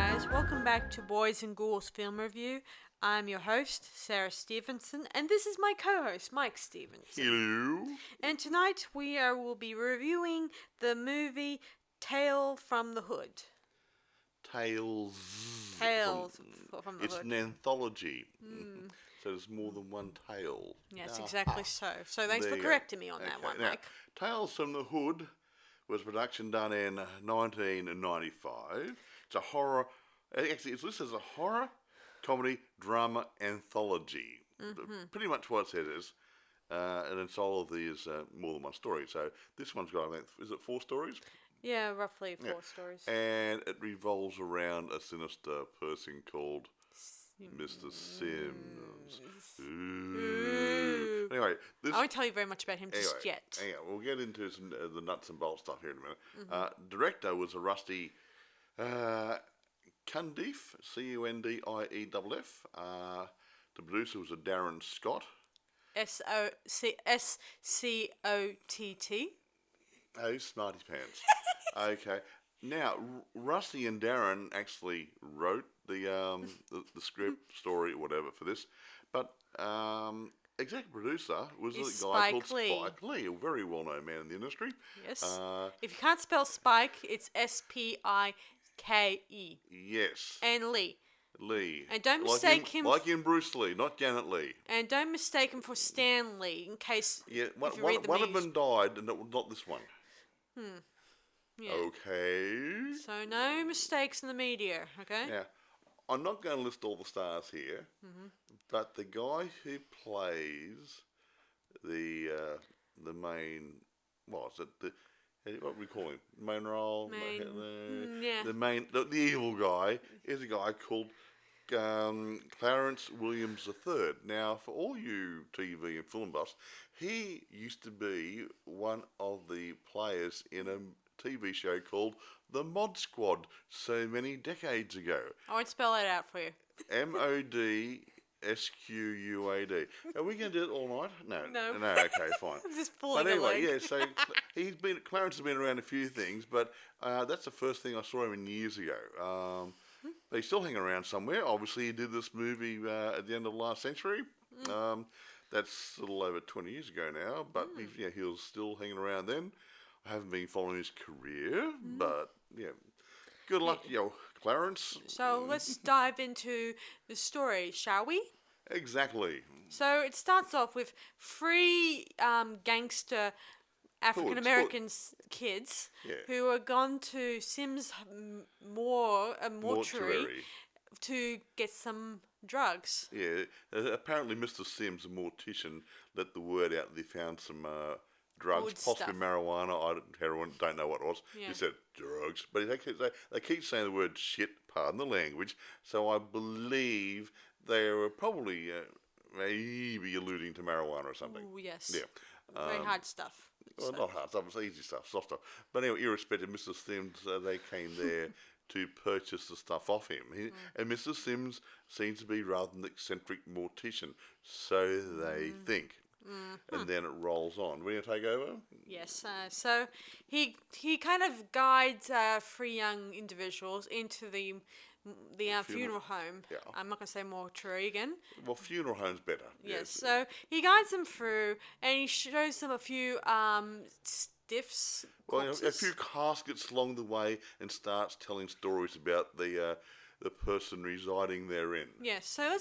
guys, welcome back to Boys and Ghouls Film Review. I'm your host, Sarah Stephenson, and this is my co-host, Mike Stephenson. Hello. And tonight will be reviewing the movie Tale from the Hood. Tales From the It's Hood. an anthology, so there's more than one tale. Yes, exactly so. So thanks There for you go. correcting me on that one, Now, Mike. Tales from the Hood was a production done in 1995. It's a horror. Actually, it's listed as a horror, comedy, drama anthology. Pretty much what it says is, an anthology is more than one story. So this one's got, I think, is it 4 stories? Yeah, roughly 4 stories. And it revolves around a sinister person called Mr. Sims. Ooh. Anyway, I won't tell you very much about him just yet. Anyway, we'll get into some, the nuts and bolts stuff here in a minute. Director was a rusty Cundieff, Cundieff. The producer was a Darin Scott. Scott. Oh, smarty pants. Okay. Now, Rusty and Darin actually wrote the script, story, whatever for this, but executive producer was a guy called Spike Lee, a very well-known man in the industry. Yes. If you can't spell Spike, it's Spike. Yes. And Lee. And don't like mistake him. Like in Bruce Lee, not Janet Lee. And don't mistake him for Stan Lee, in case. Yeah, if you read the one of them died, and not this one. Yeah. Okay. So no mistakes in the media, okay? Now, I'm not going to list all the stars here, but the guy who plays the main, what is it? What do we call him? Main role? The evil guy is a guy called Clarence Williams III. Now, for all you TV and film buffs, he used to be one of the players in a TV show called The Mod Squad so many decades ago. I won't spell it out for you. MODSQUAD. Are we going to do it all night? No. Okay, fine. I'm just pulling But anyway, a leg. yeah. So Clarence has been around a few things, but that's the first thing I saw him in years ago. But he's still hanging around somewhere. Obviously, he did this movie at the end of last century. That's a little over 20 years ago now, but he was still hanging around then. I haven't been following his career, but yeah, good luck, Clarence. So let's dive into the story, shall we? Exactly. So it starts off with 3 gangster African American kids who are gone to Sims mortuary to get some drugs. Yeah, apparently Mr. Sims, a mortician, let the word out that they found some drugs, possibly marijuana, heroin, don't know what it was. Yeah. He said drugs, but they keep saying the word shit, pardon the language, so I believe they were probably maybe alluding to marijuana or something. Ooh, yes. Yeah. Very hard stuff. Well, not hard stuff, it's easy stuff, soft stuff. But anyway, irrespective, Mr. Sims, they came there to purchase the stuff off him. And Mr. Sims seems to be rather an eccentric mortician, so they think. And then it rolls on. We're going to take over? Yes. So he kind of guides 3 young individuals into the funeral home. Yeah. I'm not going to say mortuary again. Well, funeral home's better. Yes. So he guides them through, and he shows them a few stiffs. Well, a few caskets along the way, and starts telling stories about the person residing therein. Yes. So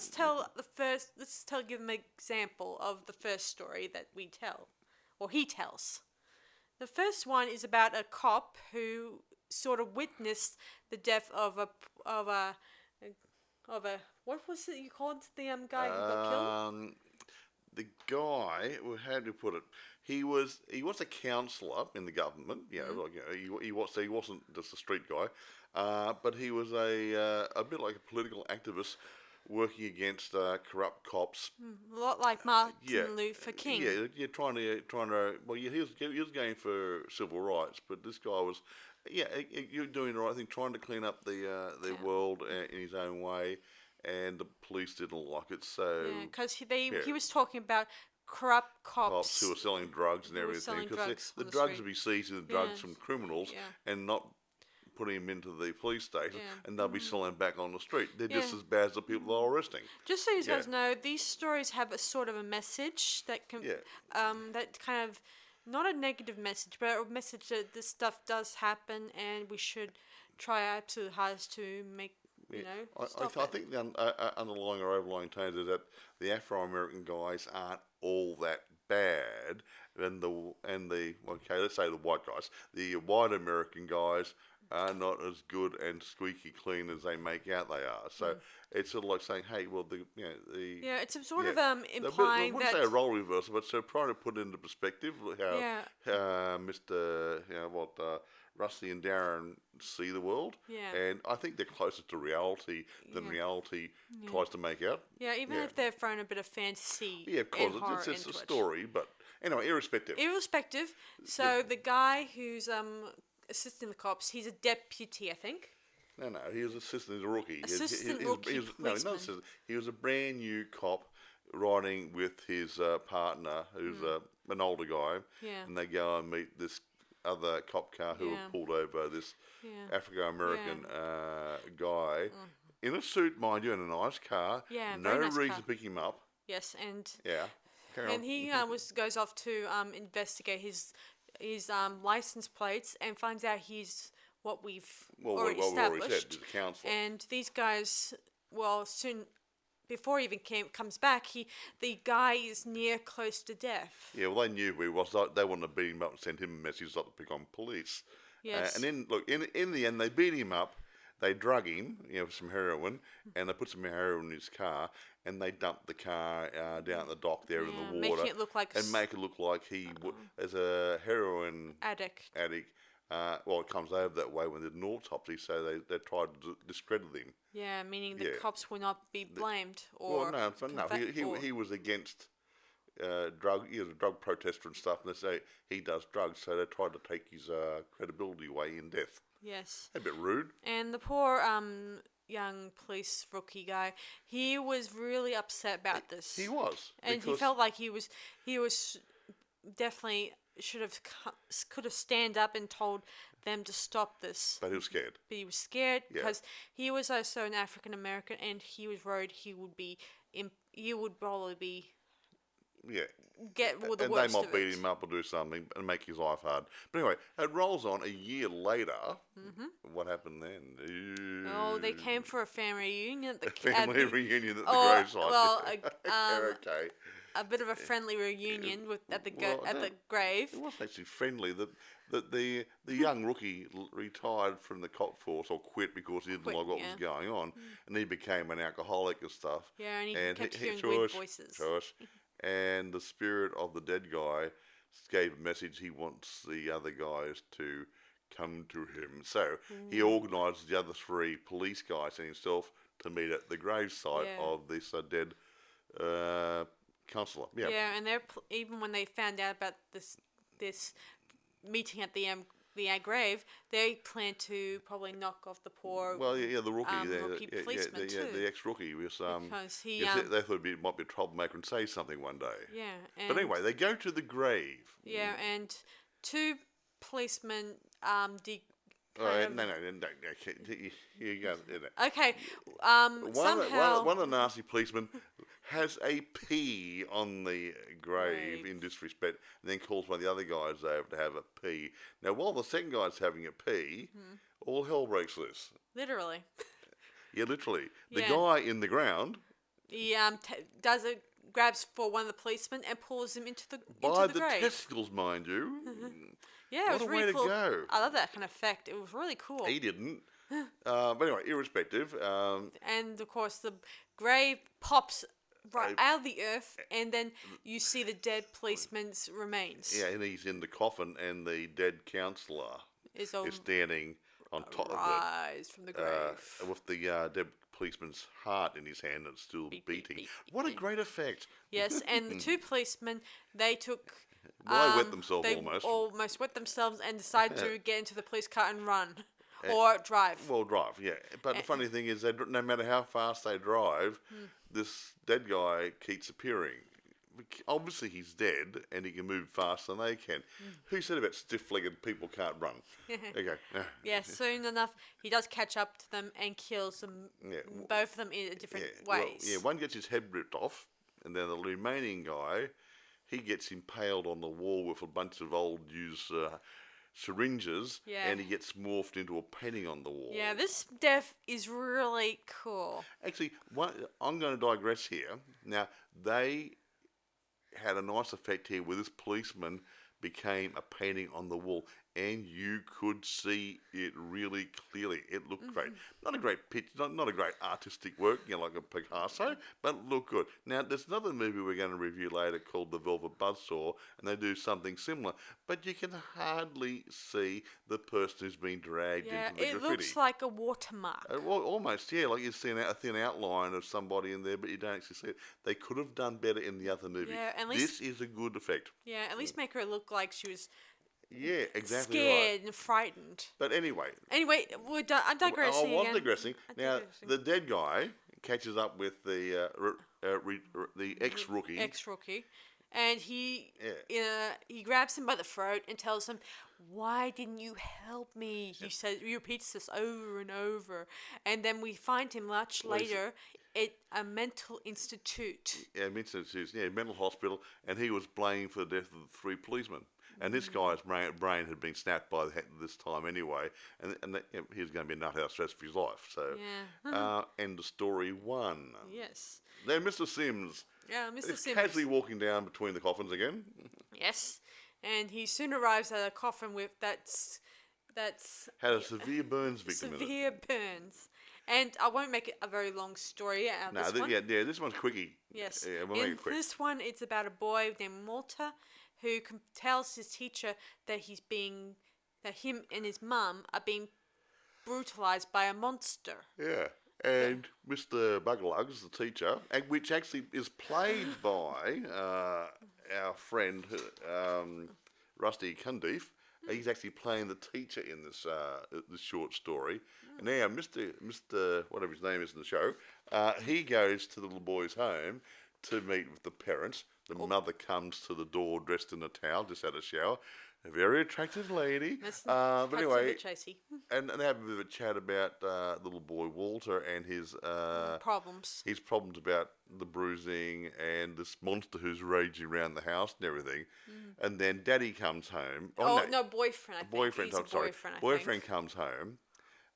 give them an example of the first story that we tell, or he tells. The first one is about a cop who sort of witnessed the death of a what was it you called the guy who got killed? The guy, how do you put it? He was a counsellor in the government. He wasn't just a street guy, but he was a bit like a political activist working against corrupt cops. A lot like Martin Luther King. Yeah, trying to. Well, he was going for civil rights, but this guy was. Yeah, you're doing the right thing, trying to clean up the world in his own way, and the police didn't like it. So because he was talking about corrupt cops who were selling drugs and everything, because the drugs would be seizing the drugs from criminals and not putting him into the police station, Yeah. and they'll be selling back on the street. They're Yeah. just as bad as the people they're arresting. Just so you guys know, these stories have a sort of a message that can, that kind of, not a negative message, but a message that this stuff does happen, and we should try our absolute hardest to make, stop I think the underlying or overlying tone is that the Afro-American guys aren't all that bad, and let's say the white guys, the white American guys are not as good and squeaky clean as they make out they are. So it's sort of like saying, hey, well, it's a sort of I implying wouldn't that say a role reversal, but so trying to put into perspective how Rusty and Darin see the world. Yeah. And I think they're closer to reality than reality tries to make out. Yeah, even if they're thrown a bit of fantasy. Yeah, of course, it's a story, but anyway, irrespective. So the guy who's assisting the cops, he's a deputy, I think. No, he was assistant. He's a rookie. Policeman. He was a brand new cop riding with his partner, who's an older guy. Yeah. And they go and meet this other cop car who had pulled over this African-American guy in a suit, mind you, in a nice car. Yeah, no very nice reason car. to pick him up. Yes, and And he goes off to investigate his license plates and finds out he's what we've already established. Said, the counselor. And these guys, soon before he even comes back, the guy is near close to death. Yeah, well, they knew who he was. They wanted to beat him up and send him a message not to pick on police. Yes. And then, look, in the end, they beat him up. They drug him, with some heroin, and they put some heroin in his car, and they dumped the car down at the dock there in the water. Make it look like he as a heroin addict. It comes over that way when there's an autopsy, so they tried to discredit him. Yeah, meaning the cops will not be blamed He was against drug. He was a drug protester and stuff, and they say he does drugs, so they tried to take his credibility away in death. Yes. A bit rude. And the poor young police rookie guy, he was really upset about this. He was. And he felt like he was definitely could have stand up and told them to stop this. But he was scared. Because he was also an African American, and he was worried he would probably be get all the worst of it. And they might beat him up or do something and make his life hard. But anyway, it rolls on a year later. Mm-hmm. What happened then? They came for a family reunion. Reunion at the gravesite. Okay. A bit of a friendly reunion at the grave. It wasn't actually friendly. The young rookie retired from the cop force or quit because he didn't like what was going on, and he became an alcoholic and stuff. Yeah, and he kept hearing weird voices. And the spirit of the dead guy gave a message he wants the other guys to come to him. So he organised the other three police guys and himself to meet at the gravesite of this dead counsellor. Yeah. Yeah, and even when they found out about this meeting at the grave, they planned to probably knock off the poor. The rookie, policeman too. The ex-rookie was because they thought he might be a troublemaker and say something one day. Yeah, but anyway, they go to the grave. Yeah, and two policemen No. You go. Okay. One of the nasty policemen has a pee on the grave in disrespect, and then calls one of the other guys over to have a pee. Now, while the second guy's having a pee, all hell breaks loose. Literally. Yeah, literally. The guy in the ground. He grabs for one of the policemen and pulls him into the grave. By the testicles, mind you. Yeah, it was really cool. What a way to go. I love that kind of effect. It was really cool. He didn't. But anyway, irrespective. And, of course, the grave pops right out of the earth, and then you see the dead policeman's remains. Yeah, and he's in the coffin, and the dead counsellor is standing on top of it. Rise from the grave. With the dead policeman's heart in his hand and still beating. Beep, what a great effect. Yes, and the two policemen, they took... they wet themselves almost. Almost wet themselves and decided to get into the police car and run. Or drive. Well, drive, yeah. But the funny thing is, no matter how fast they drive, this dead guy keeps appearing obviously he's dead and he can move faster than they can. Who said about stiff-legged people can't run? Okay. Yeah, soon enough, he does catch up to them and kills them, both of them in different ways. Well, one gets his head ripped off, and then the remaining guy, he gets impaled on the wall with a bunch of old used syringes, and he gets morphed into a painting on the wall. Yeah, this death is really cool. Actually, I'm going to digress here. Now, they had a nice effect here where this policeman became a painting on the wall, and you could see it really clearly. It looked great. Not a great pitch, not a great artistic work, like a Picasso, but it looked good. Now, there's another movie we're going to review later called The Velvet Buzzsaw, and they do something similar, but you can hardly see the person who's been dragged into the graffiti. It looks like a watermark. Almost, yeah, like you see a thin outline of somebody in there, but you don't actually see it. They could have done better in the other movie. Yeah, at least, this is a good effect. Yeah, at least make her look like she was exactly scared and frightened. But anyway, we're I'm digressing I was again. digressing. Now, the dead guy catches up with the ex-rookie. Ex-rookie. And he grabs him by the throat and tells him, "Why didn't you help me?" He repeats this over and over. And then we find him much later at a mental institute. Yeah, mental hospital, and he was blamed for the death of the 3 policemen. And this guy's brain had been snapped by this time anyway, and he was going to be a nut house stress for his life. So, end of story 1. Yes. Then Mr. Sims. Yeah, Mr. Sims. Casually walking down between the coffins again. Yes, and he soon arrives at a coffin with that's had a severe burns victim in it. Severe burns. And I won't make it a very long story out of this one. This one's quickie. Yes. Yeah, we'll make it quick. This one, it's about a boy named Walter who tells his teacher that that him and his mum are being brutalized by a monster. Yeah. And Mr. Buglugs, the teacher, which actually is played by our friend Rusty Cundieff. He's actually playing the teacher in this short story. And now Mr. whatever his name is in the show, he goes to the little boy's home to meet with the parents. The mother comes to the door dressed in a towel, just had a shower. A very attractive lady. But anyway, and they have a bit of a chat about the little boy Walter and his problems. His problems about the bruising and this monster who's raging around the house and everything. And then Daddy comes home. Boyfriend. Boyfriend comes home,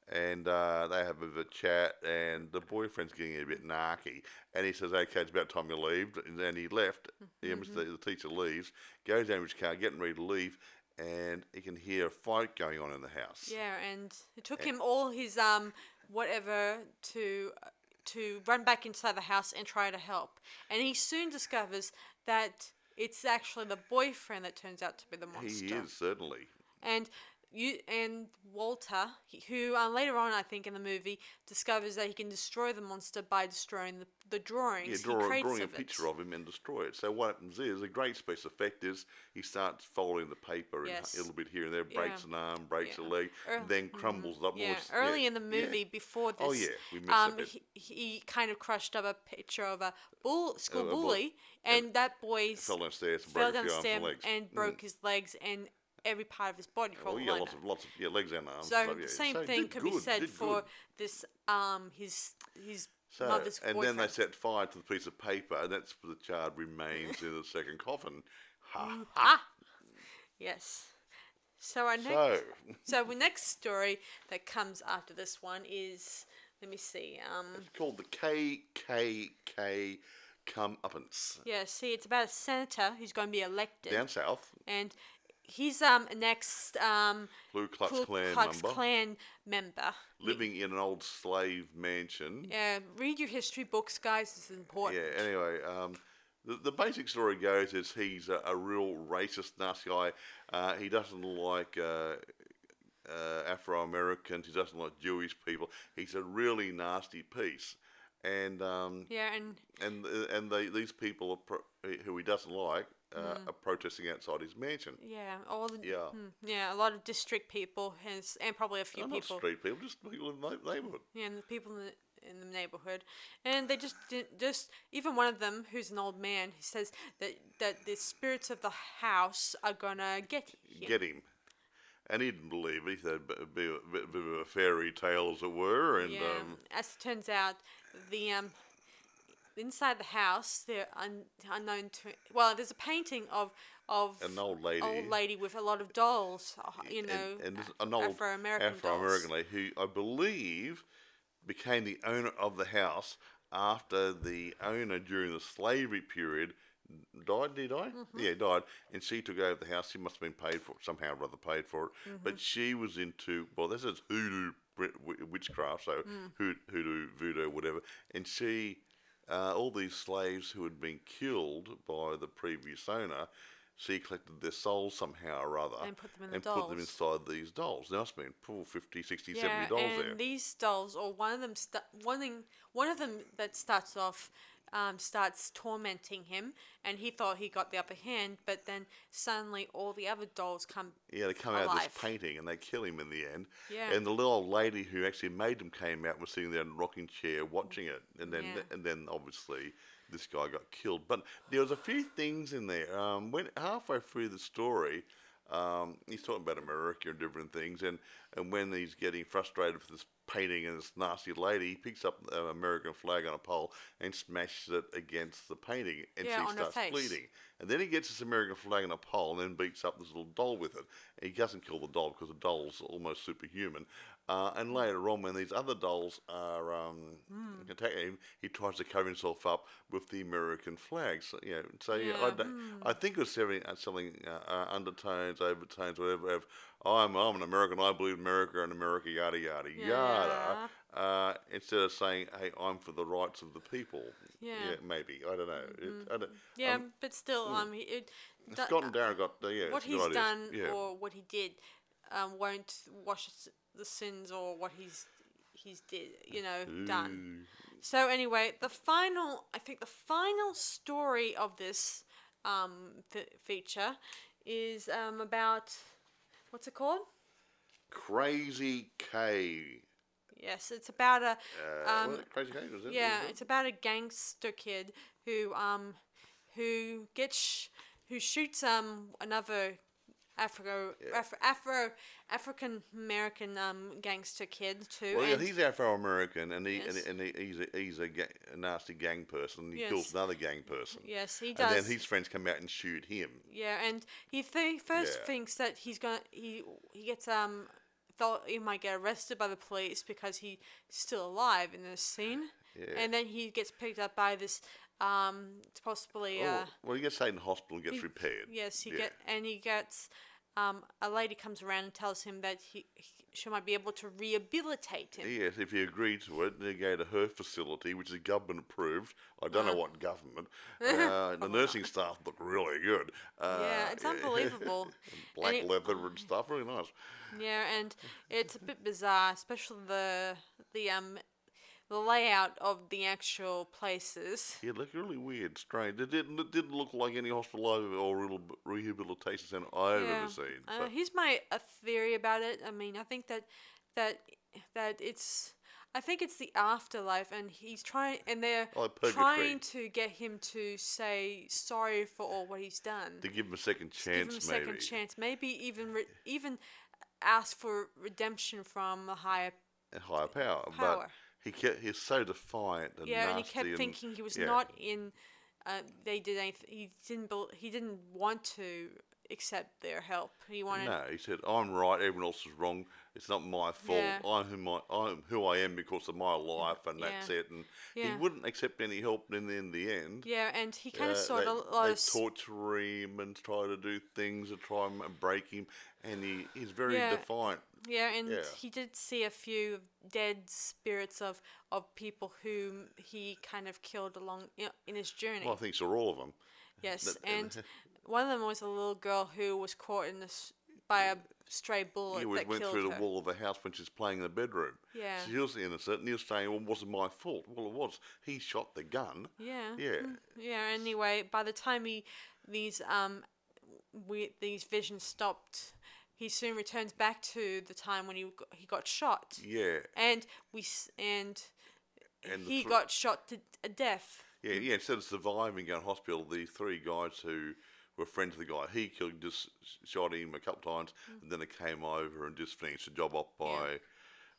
and they have a bit of a chat. And the boyfriend's getting a bit narky, and he says, "Okay, it's about time you leave." And then he left. The teacher leaves, goes down to his car, getting ready to leave. And he can hear a fight going on in the house. Yeah, and it took him all his whatever to run back inside the house and try to help. And he soon discovers that it's actually the boyfriend that turns out to be the monster. He is, certainly. And Walter, who later on, I think in the movie, discovers that he can destroy the monster by destroying the drawings. Drawing a picture of him and destroy it. So what happens is, a great special effect is, he starts folding the paper a little bit here and there, breaks an arm, breaks a leg, then crumbles up. Early in the movie, before this, we missed a bit. he kind of crushed up a picture of a school bully, and that boy fell downstairs and broke his legs and every part of his body. Lots of legs and arms. So the same thing could be said for this his mother's boyfriend. And then they set fire to the piece of paper, and that's for the charred remains in the second coffin. Yes. So the next story that comes after this one is, let me see. It's called the KKK Comeuppance. Yeah. See, it's about a senator who's going to be elected down south, and he's next Ku Klux Klan member living in an old slave mansion. Yeah, read your history books, guys. This is important. Yeah. Anyway, the basic story goes is he's a real racist, nasty guy. He doesn't like Afro Americans. He doesn't like Jewish people. He's a really nasty piece. And these people who he doesn't like are protesting outside his mansion. Yeah, a lot of district people and probably a few people. Not street people, just people in the neighbourhood. Yeah, and the people in the neighborhood, and they just even one of them, who's an old man, he says that the spirits of the house are gonna get him. Get him. And he didn't believe it. He said it'd be a bit of a fairy tale, as it were. And as it turns out, the inside the house, they're unknown to. Well, there's a painting of an old lady with a lot of dolls. And an old Afro-American lady who I believe became the owner of the house after the owner during the slavery period died. Did he die? Mm-hmm. Yeah, he died. And she took over the house. She must have been paid for it somehow, or other paid for it. Mm-hmm. But she was into, well, this is hoodoo witchcraft, so hoodoo, voodoo, whatever. And she, all these slaves who had been killed by the previous owner, she collected their souls somehow or other and put them inside these dolls. There must have been 50, 60, 70 dolls and there. These dolls, or one of them that starts off starts tormenting him, and he thought he got the upper hand, but then suddenly all the other dolls come they come alive. out of this painting and they kill him in the end. Yeah. And the little old lady who actually made them came out and was sitting there in a rocking chair watching it. And then obviously this guy got killed. But there was a few things in there. When halfway through the story, he's talking about America and different things, and when he's getting frustrated with this painting and this nasty lady, he picks up an American flag on a pole and smashes it against the painting, and she starts bleeding. And then he gets this American flag on a pole and then beats up this little doll with it. And he doesn't kill the doll because the doll's almost superhuman. And later on, when these other dolls are attacking him, he tries to cover himself up with the American flag. So, I think it was selling undertones, overtones, whatever. Of I'm an American. I believe in America and America, yada yada yada. Instead of saying, "Hey, I'm for the rights of the people." Yeah, maybe I don't know. But still, Scott and Darin got what he's done or what he did won't wash the sins or what he's done. So anyway, the final story of this feature is about, what's it called? Crazy K. Yes, it's about a Crazy K, was it? Yeah, it's about a gangster kid who shoots another African American gangster kid too. Well, he's Afro American, and he's a nasty gang person. He kills another gang person. Yes, he does. And then his friends come out and shoot him. Yeah, and he first thinks that he gets thought he might get arrested by the police because he's still alive in this scene. Yeah. And then he gets picked up by this possibly. He gets taken to hospital and gets repaired. Yes, he gets. A lady comes around and tells him that she might be able to rehabilitate him. Yes, if he agreed to it, they go to her facility, which is government approved. I don't know what government. The nursing staff look really good. It's unbelievable. Black leather and stuff, really nice. Yeah, and it's a bit bizarre, especially the layout of the actual places. Yeah, it looked really weird, strange. It didn't look like any hospital or real rehabilitation centre I've ever seen. Here's my theory about it. I mean, I think that it's. I think it's the afterlife, and they're trying to get him to say sorry for all what he's done. To give him a second chance, maybe even ask for redemption from a higher power. But he's so defiant and nasty. And he kept thinking he was not in. They did anything. He didn't want to accept their help. He said, "I'm right. Everyone else is wrong. It's not my fault. I'm who I am because of my life, and that's it." And he wouldn't accept any help in the end. Yeah, and he kind of they torture him and try to do things to try and break him, and he's very defiant. Yeah, and he did see a few dead spirits of people whom he kind of killed along in his journey. Well, I think so, all of them. Yes, and one of them was a little girl who was caught by a stray bullet that killed her. He went through the wall of the house when she was playing in the bedroom. Yeah. She was innocent, and he was saying, "Well, it wasn't my fault." Well, it was. He shot the gun. Yeah. Yeah. Yeah. Anyway, by the time these visions stopped, he soon returns back to the time when he got shot. Yeah. And he got shot to death. Yeah. Instead of surviving going to hospital, the three guys who were friends of the guy he killed just shot him a couple times, and then they came over and just finished the job off by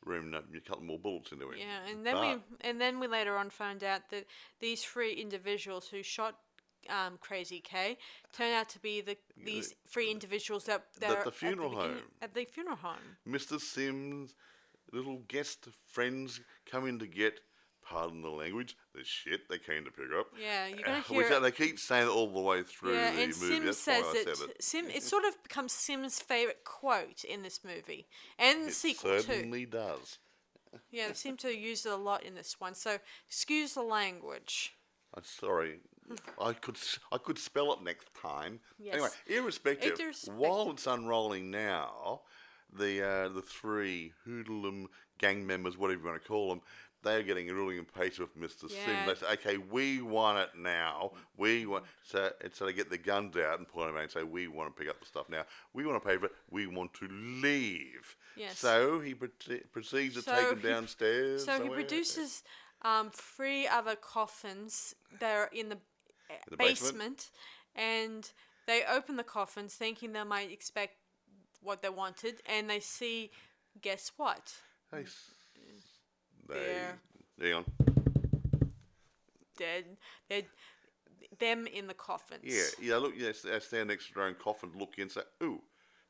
ramming a couple more bullets into him. Yeah, and then we later on found out that these three individuals who shot Crazy K turned out to be these three individuals that at the funeral home. At the funeral home. Mr. Sims' little guest friends come in to get, pardon the language, the shit they came to pick up. Yeah, you're going to hear which they keep saying it all the way through the movie. Sims That's says why I said it. It sort of becomes Sims' favourite quote in this movie. And the sequel, too. It certainly does. Yeah, they seem to use it a lot in this one. So, excuse the language. I'm sorry. I could spell it next time. Yes. Anyway, irrespective, while it's unrolling now, the three hoodlum gang members, whatever you want to call them, they're getting really impatient with Mr. Sim. They say, okay, we want it now. We want... So they get the guns out and point them out and say, we want to pick up the stuff now. We want to pay for it. We want to leave. Yes. So he proceeds to take them downstairs. So he produces three other coffins that are in the basement, and they open the coffins thinking they might expect what they wanted, and they see, guess what? Hang on. Dead. Them in the coffins. Yeah. Look, they stand next to their own coffin, look in and say, ooh,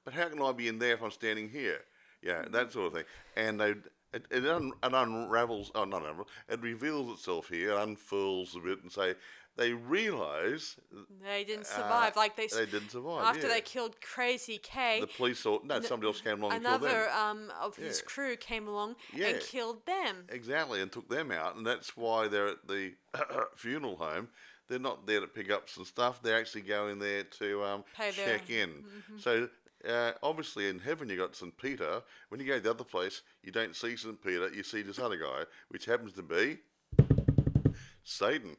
but how can I be in there if I'm standing here? Yeah, that sort of thing. And it unravels, it reveals itself here, unfurls a bit and say, they realise they didn't survive. They didn't survive after they killed Crazy K. The police thought somebody else came along and killed them. Another of his crew came along and killed them. Exactly, and took them out, and that's why they're at the funeral home. They're not there to pick up some stuff. They're actually going there to check in. Mm-hmm. So obviously in heaven you got St. Peter. When you go to the other place, you don't see St. Peter. You see this other guy, which happens to be Satan.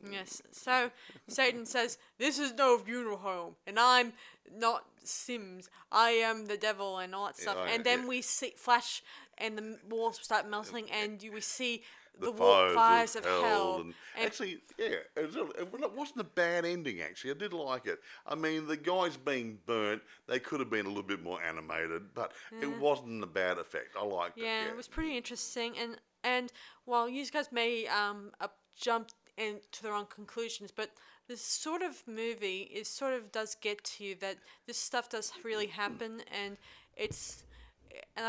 Yes, so Satan says, this is no funeral home, and I'm not Sims, I am the devil, and all that stuff. And then we see flash, and the walls start melting, and we see the fires of hell. And actually, it wasn't a bad ending, actually. I did like it. I mean, the guys being burnt, they could have been a little bit more animated, but it wasn't a bad effect. I liked it. Yeah, it was pretty interesting, and while you guys may jump to the wrong conclusions, but this sort of movie does get to you that this stuff does really happen, and it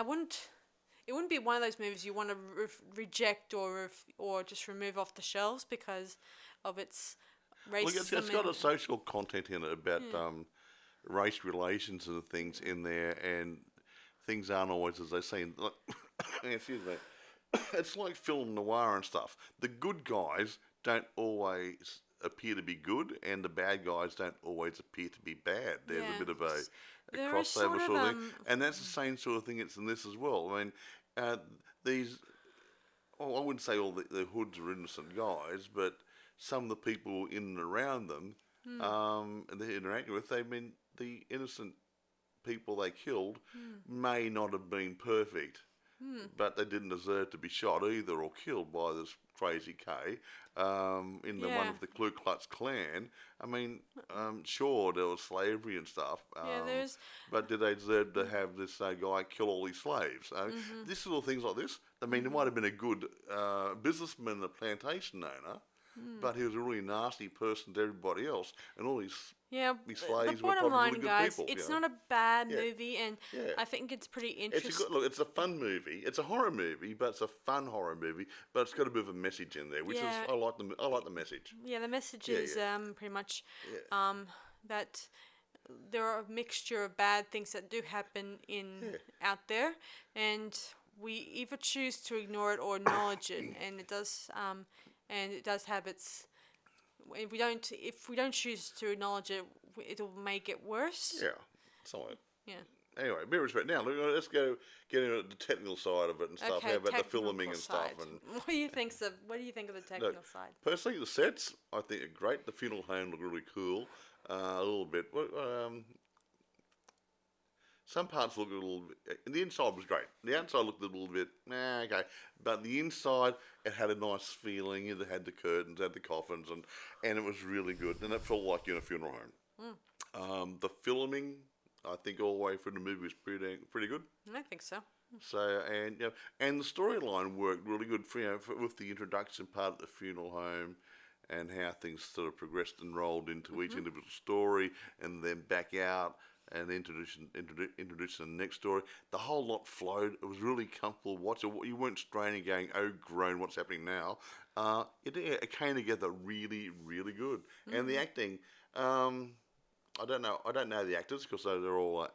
wouldn't be one of those movies you want to reject or just remove off the shelves because of its racism. Look, it's got a social content in it about race relations and things in there, and things aren't always as they seem. Excuse me. It's like film noir and stuff. The good guys don't always appear to be good, and the bad guys don't always appear to be bad. There's a bit of a crossover sort of thing. And that's the same sort of thing it's in this as well. I mean, I wouldn't say all the hoods are innocent guys, but some of the people in and around them, and they're interacting with, the innocent people they killed may not have been perfect. But they didn't deserve to be shot either or killed by this crazy K in the one of the Ku Klux Klan. I mean, sure, there was slavery and stuff, but did they deserve to have this guy kill all these slaves? This little things like this, I mean, there might have been a good businessman and a plantation owner, but he was a really nasty person to everybody else, and all these slaves the were bottom probably line, really good guys, people. it's not a bad movie, and I think it's pretty interesting. It's a fun movie. It's a horror movie, but it's a fun horror movie. But it's got a bit of a message in there, which is I like the message. Yeah, the message is pretty much that there are a mixture of bad things that do happen out there, and we either choose to ignore it or acknowledge it, and it does have its. If we don't choose to acknowledge it, it'll make it worse. Yeah, somewhat. Yeah. Anyway, be respect. Now, let's go get into the technical side of it and stuff. How about the filming and stuff? And what do you think of the technical side? Personally, the sets I think are great. The funeral home looked really cool. A little bit. Some parts look a little bit, and the inside was great. The outside looked a little bit, okay. But the inside, it had a nice feeling. It had the curtains, had the coffins, and it was really good. And it felt like in a funeral home. The filming, I think all the way through the movie was pretty good. I think so. So, and the storyline worked really good with the introduction part of the funeral home and how things sort of progressed and rolled into each individual story and then back out and introducing the next story. The whole lot flowed. It was really comfortable to watch. You weren't straining going, oh, groan, what's happening now? It came together really, really good. And the acting, I don't know the actors because they're all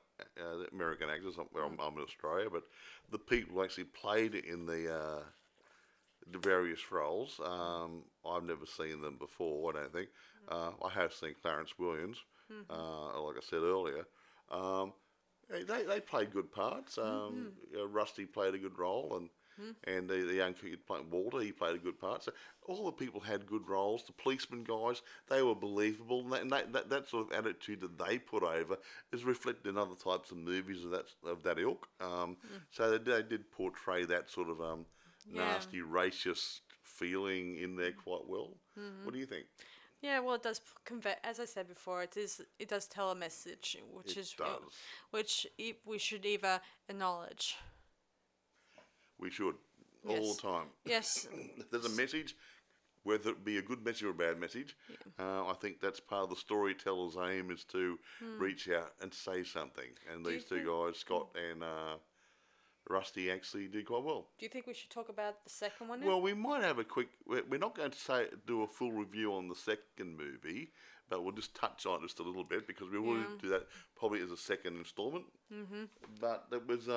American actors. I'm in Australia, but the people who actually played in the various roles, I've never seen them before. I don't think. I have seen Clarence Williams, like I said earlier. They played good parts. Rusty played a good role, and the young kid playing Walter, he played a good part. So all the people had good roles. The policeman guys, they were believable, and that sort of attitude that they put over is reflected in other types of movies of that ilk. So they did portray that sort of nasty, racist feeling in there quite well. What do you think? Yeah, well, it does convey. As I said before, it does tell a message, which we should either acknowledge. We should all the time. Yes. If there's a message, whether it be a good message or a bad message, I think that's part of the storyteller's aim is to reach out and say something. And these two guys, Scott and Rusty, actually did quite well. Do you think we should talk about the second one now? Well, we might have a quick... We're not going to do a full review on the second movie, but we'll just touch on it just a little bit because we will do that probably as a second instalment. But it was,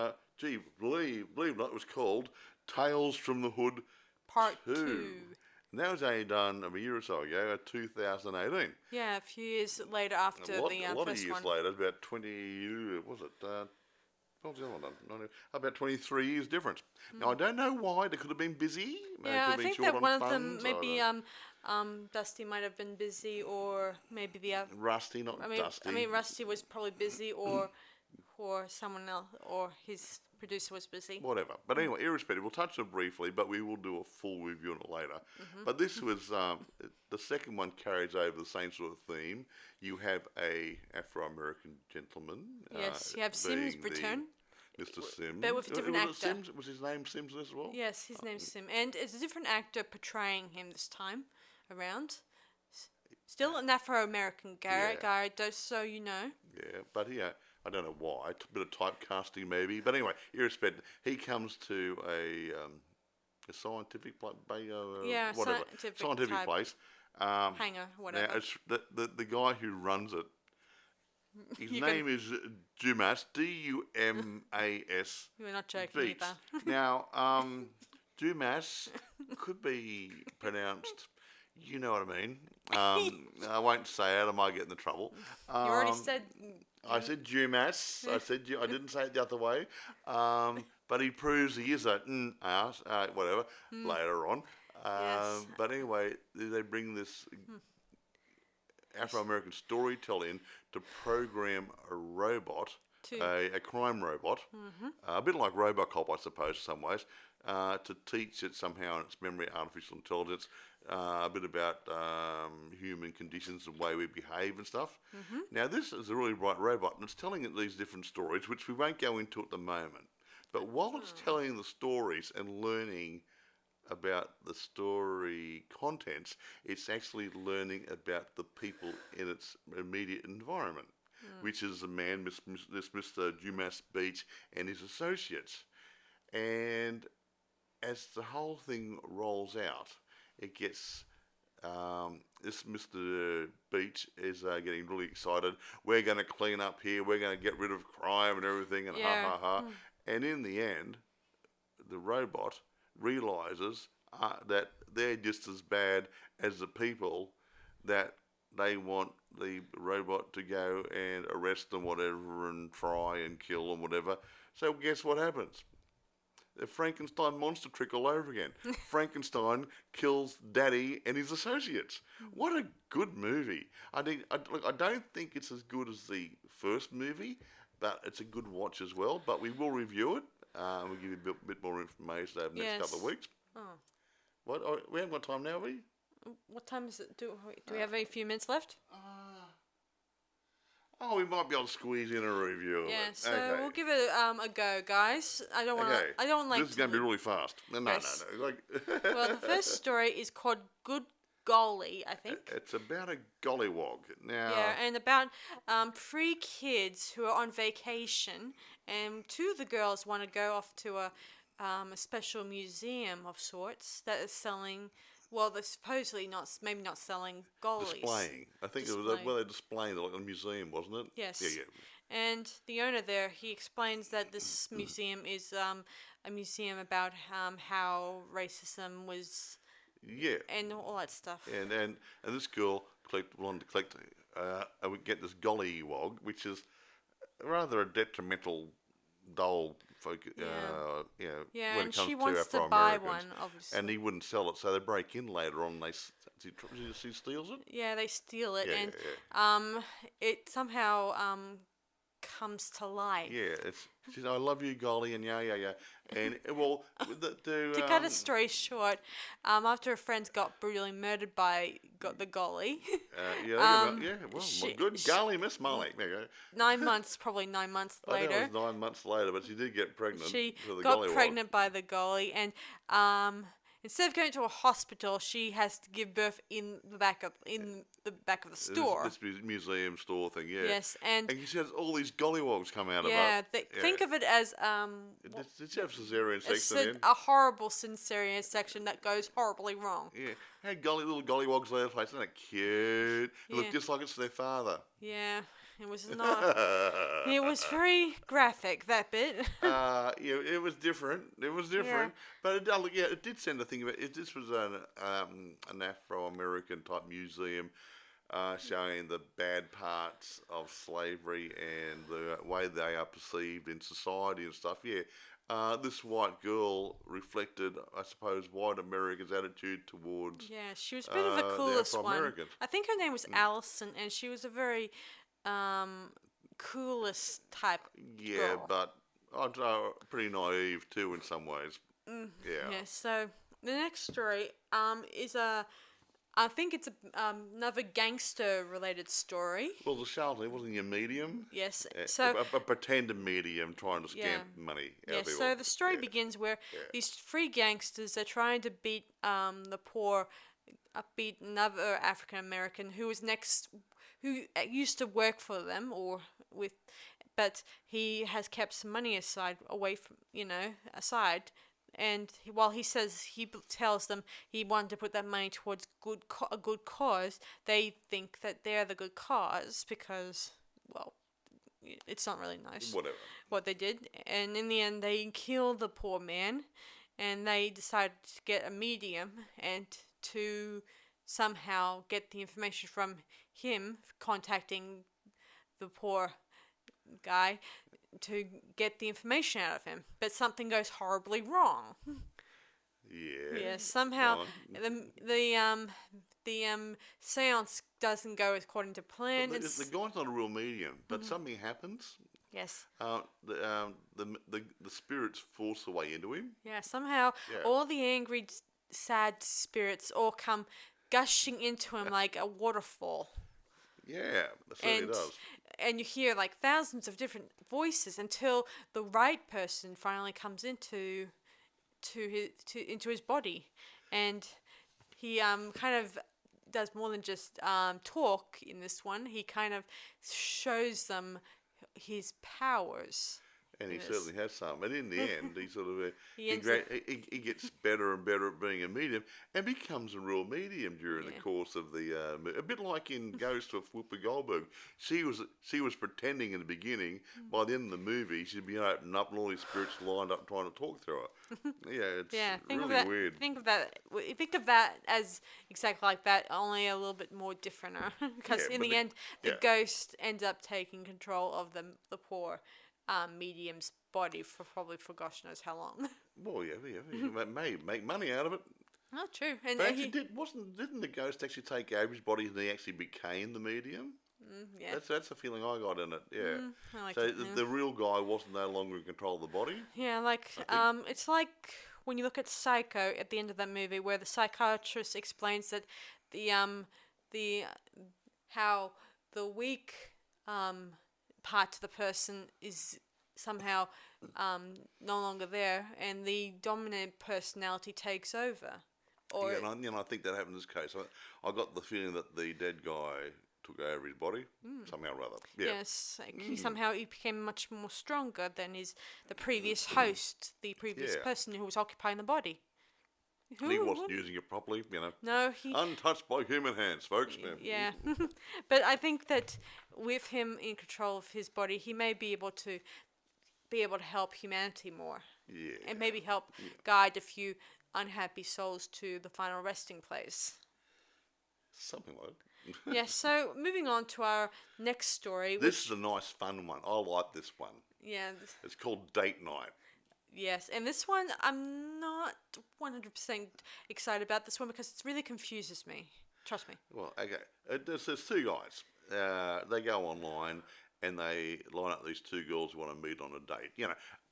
believe it or not, it was called Tales from the Hood Part 2. And that was only done a year or so ago, 2018. Yeah, a few years later after the first one. A lot of years later, about 20... Was it... What was the other one? About 23 years difference. Now, I don't know why. They could have been busy. I think that one of them, maybe Dusty might have been busy, or maybe the other... Rusty, not Dusty. I mean, Rusty was probably busy, or someone else, or his producer was busy. Whatever. But anyway, irrespective, we'll touch on it briefly, but we will do a full review on it later. But this was... the second one carries over the same sort of theme. You have a Afro-American gentleman. Yes, you have Sims return. Mr. Sims. But with a different actor. Sims? Was his name Sims as well? Yes, his name's Sim. And it's a different actor portraying him this time around. Still an Afro-American guy, just so you know. Yeah, but I don't know why. A bit of typecasting maybe. But anyway, irrespective, he comes to a scientific scientific place. Hangar, whatever. Now, it's the guy who runs it, his name is Dumas, D-U-M-A-S. You're not joking either. Now, Dumas could be pronounced, you know what I mean. I won't say it, I might get in the trouble. You already said... I said Dumas. I didn't say it the other way. But he proves he is a whatever later on. Yes. But anyway, they bring this Afro-American storyteller in to program a robot, a crime robot, a bit like Robocop, I suppose, in some ways, to teach it somehow in its memory, artificial intelligence, a bit about human conditions and the way we behave and stuff. Now, this is a really bright robot, and it's telling it these different stories, which we won't go into at the moment. But while it's telling the stories and learning about the story contents, it's actually learning about the people in its immediate environment, which is the man, this Mr. Dumas Beach and his associates. And as the whole thing rolls out, it gets... this Mr. Beach is getting really excited. We're going to clean up here. We're going to get rid of crime and everything, and And in the end, the robot realises that they're just as bad as the people that they want the robot to go and arrest and whatever and try and kill and whatever. So guess what happens? The Frankenstein monster trick all over again. Frankenstein kills Daddy and his associates. What a good movie. I don't think it's as good as the first movie, but it's a good watch as well. But we will review it. We'll give you a bit more information over the next couple of weeks. Oh. What? We haven't got time now, have we? What time is it? Do we have a few minutes left? We might be able to squeeze in a review of it. Yeah, so we'll give it a go, guys. I don't want to. This is going to be really fast. No. Well, the first story is called Good Golly, I think. It's about a gollywog. Now. Yeah, and about 3 kids who are on vacation, and 2 of the girls want to go off to a special museum of sorts that is selling. Well, they're supposedly not selling gollies. Displaying. I think it was where they're displaying, like a museum, wasn't it? Yes. Yeah. And the owner there, he explains that this museum is a museum about how racism was. Yeah. And all that stuff. And this girl wanted to collect, we get this gollywog, which is rather a detrimental, dull folk. When and it comes she to wants to Afro-Americans. buy one, obviously. And he wouldn't sell it, so they break in later on. She steals it. Yeah, they steal it, Yeah. It somehow comes to life. Yeah, she's I love you, golly, and yeah. And well, to cut a story short, after her friends got brutally murdered by the golly. Good golly, Miss Molly. 9 months, probably 9 months later. I think it was 9 months later, but she did get pregnant. She got got pregnant by the golly, and instead of going to a hospital, she has to give birth in the back of the store. This museum store thing, yeah. Yes, and she has all these gollywogs come out of her. Yeah, think of it as Did she have cesarean section? A horrible cesarean section that goes horribly wrong. Yeah, had little gollywogs there place. Isn't that cute? It looked just like it's their father. Yeah. It was not. It was very graphic, that bit. It was different. But it did send a thing about it. This was an Afro-American type museum showing the bad parts of slavery and the way they are perceived in society and stuff. Yeah. This white girl reflected, I suppose, white America's attitude towards. Yeah, she was a bit of the coolest one. I think her name was Allison, and she was a very coolest type girl. But pretty naive too in some ways. Yeah. So the next story is I think it's another gangster-related story. Well, the charlatan wasn't he a medium? Yes. So a pretend medium trying to scam money out of people. So the story begins where these 3 gangsters are trying to beat the poor, beat another African American who used to work for them but he has kept some money aside, and while he tells them he wanted to put that money towards a good cause, they think that they're the good cause because, well, it's not really nice. Whatever. What they did, and in the end they kill the poor man, and they decide to get a medium and to somehow get the information from him, contacting the poor guy to get the information out of him. But something goes horribly wrong. Yeah. Yeah, somehow the seance doesn't go according to plan. The guy's not a real medium, but something happens. Yes. The spirits force their way into him. Yeah, somehow all the angry, sad spirits all come gushing into him like a waterfall. Yeah, it certainly does. And you hear like thousands of different voices until the right person finally comes into his body, and he kind of does more than just talk in this one. He kind of shows them his powers. And he certainly has some. And in the end, he sort of he gets better and better at being a medium and becomes a real medium during the course of the a bit like in Ghost of Whoopi Goldberg. She was pretending in the beginning. By the end of the movie, she'd be opened up and all these spirits lined up trying to talk through her. It's really weird. Think of that as exactly like that, only a little bit more different. Because in the end, the ghost ends up taking control of the poor medium's body for gosh knows how long. Well, yeah, may make money out of it. Oh, true. And but actually, didn't the ghost actually take over his body and he actually became the medium? Yeah. That's the feeling I got in it. Yeah. I like So it, the real guy wasn't no longer in control of the body. Yeah, like it's like when you look at Psycho at the end of that movie, where the psychiatrist explains that the how the weak part of the person is somehow no longer there, and the dominant personality takes over. Or Yeah, and I think that happened in this case. I got the feeling that the dead guy took over his body somehow or other. Yeah. yes, like he became much more stronger than the previous host, the previous Yeah. person who was occupying the body. He wasn't using it properly, No, he. Untouched by human hands, folks. Yeah, but I think that with him in control of his body, he may be able to help humanity more, Yeah. and maybe help guide a few unhappy souls to the final resting place. Something like that. Yes. So moving on to our next story. This is a nice, fun one. I like this one. Yeah. It's called Date Night. Yes, and this one I'm not 100% excited about this one because it really confuses me. Trust me. Well, okay. There's two guys. They go online and they line up these two girls who want to meet on a date.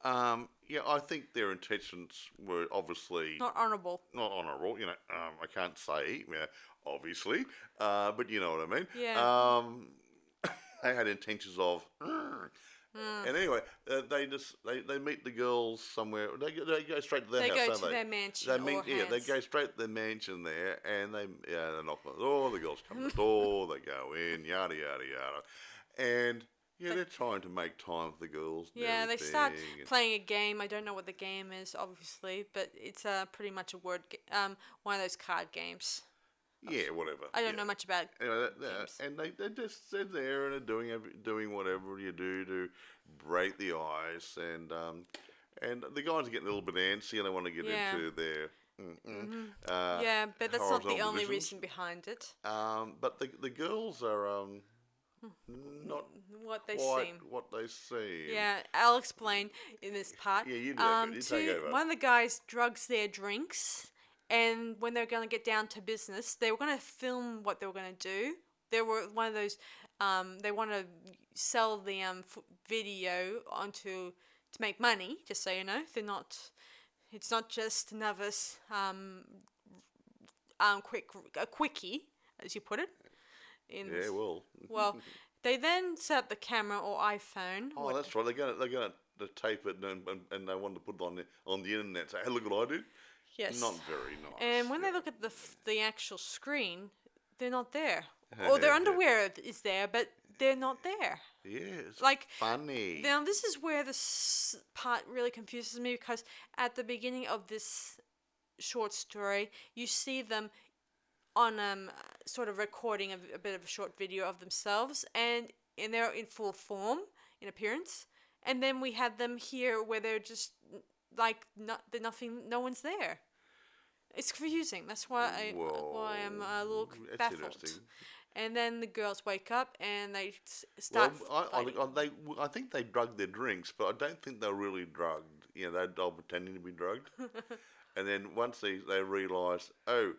I think their intentions were obviously Not honourable. not honourable. I can't say, obviously, but you know what I mean. Yeah. They had intentions of. And anyway, they meet the girls somewhere. They go straight to their They house. go don't to they? their mansion They or they house. go straight to their mansion there, and they knock on the door. The girls come to the door. They go in, yada yada yada, and they're trying to make time for the girls. And Yeah, they start everything. playing a game. I don't know what the game is, obviously, but it's pretty much a one of those card games. Yeah, whatever. I don't know much about Anyway, games. and they just sit there and are doing whatever you do to break the ice, and the guys are getting a little bit antsy and they want to get Yeah. into their Yeah, but that's not the horizontal only positions. reason behind it. But the girls are not What they quite seem. what they seem. Yeah, I'll explain in this part. Yeah, you do it. You take over. One of the guys drugs their drinks, and when they're going to get down to business, they were going to film what they were going to do. They were one of those. They want to sell the video to make money. Just so you know, they're not. It's not just another a quickie, as you put it. Yeah, well. Well, they then set up the camera or iPhone. Oh, that's right. They're gonna tape it and they want to put it on the internet. Say, hey, look what I did. Yes. Not very nice. And when they look at the actual screen, they're not there. Or their underwear is there, but they're not there. Yeah, it's Like funny. Now this is where this part really confuses me, because at the beginning of this short story, you see them on sort of recording a bit of a short video of themselves, and they're in full form in appearance, and then we had them here where they're just like no one's there. It's confusing. That's why I'm a little That's baffled. interesting. And then the girls wake up and they start fighting. I think they drugged their drinks, but I don't think they're really drugged. They're pretending to be drugged. And then once they realise, oh,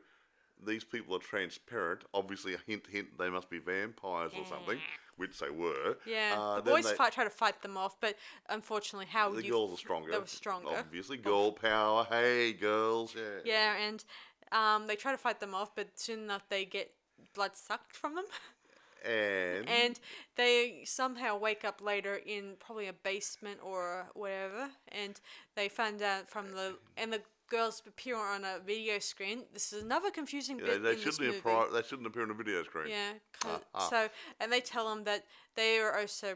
these people are transparent, obviously a hint, they must be vampires or something, which they were. Yeah, the then boys try to fight them off, but unfortunately, the girls are stronger. They were stronger. Obviously, girl power. Hey, girls. Yeah. Yeah, and they try to fight them off, but soon enough they get blood sucked from them. And they somehow wake up later in probably a basement or whatever, and they find out the girls appear on a video screen. This is another confusing bit in this movie. They shouldn't appear on a video screen. Yeah, so and they tell them that they are also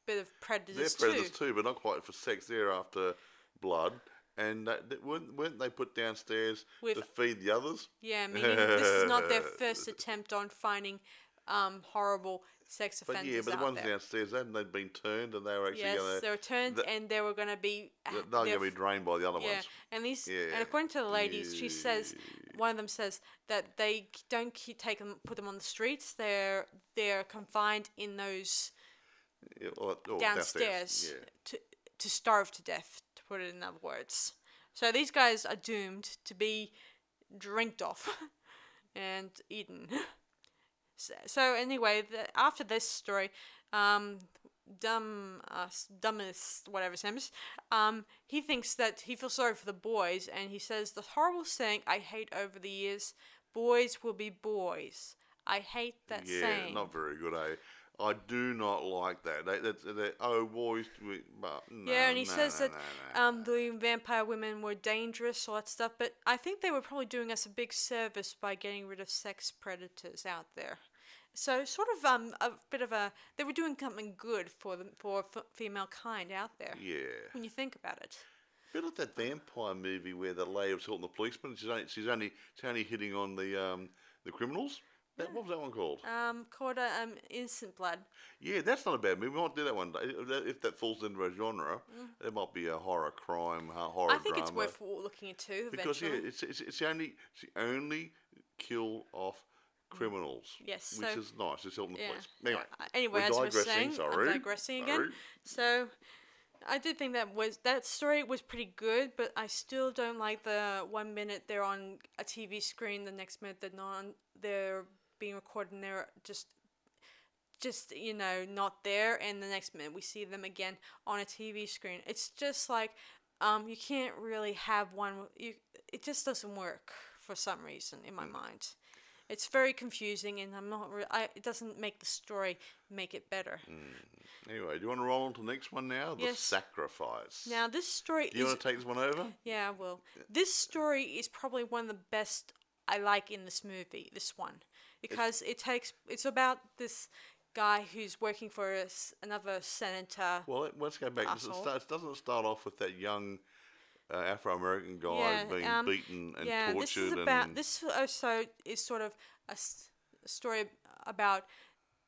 bit of predators too. They're predators too, but not quite for sex. They're after blood. And weren't they put downstairs to feed the others? Yeah, meaning this is not their first attempt on finding horrible sex offenders but the ones there. downstairs, they'd been turned, and they were actually going to... they were turned, and they were going to be... They're going to be drained by the other ones. And and according to the ladies, she says, one of them says that they don't put them on the streets. They're confined in those downstairs to starve to death, to put it in other words. So these guys are doomed to be drinked off and eaten. So anyway, after this story, dumbest, whatever his name is, he thinks that he feels sorry for the boys, and he says the horrible saying I hate over the years, boys will be boys. I hate that saying. Yeah, not very good, eh? I do not like that. Oh, boys, but no, yeah, and he no, says no, that no, no. the vampire women were dangerous, all that stuff, but I think they were probably doing us a big service by getting rid of sex predators out there. So sort of a bit of a they were doing something good for female kind out there. Yeah. When you think about it. Bit like that vampire movie where the lady was helping the policeman. She's only hitting on the criminals. What was that one called? Called Innocent Blood. Yeah, that's not a bad movie. We might do that one day. If that falls into a genre, it might be a horror crime, horror I think drama. it's worth looking into because eventually. it's the only kill off criminals. Yes, which is nice. It's helping the police. Anyway, anyway, as we're saying, I'm digressing again. Sorry. So, I did think that story was pretty good, but I still don't like the 1 minute they're on a TV screen, the next minute they're being recorded and they're just not there, and the next minute we see them again on a TV screen. It's just like you can't really have one. It just doesn't work for some reason in my mind. It's very confusing, and I'm not. It doesn't make the story make it better. Anyway, do you want to roll on to the next one now? The Yes. Sacrifice. Now this story. Do you want to take this one over? Yeah, I will. This story is probably one of the best I like in this movie. This one, because it's about this guy who's working for another senator. Well, let's go back. It doesn't start off with that young Afro-American guy being beaten and tortured. This also is sort of a story about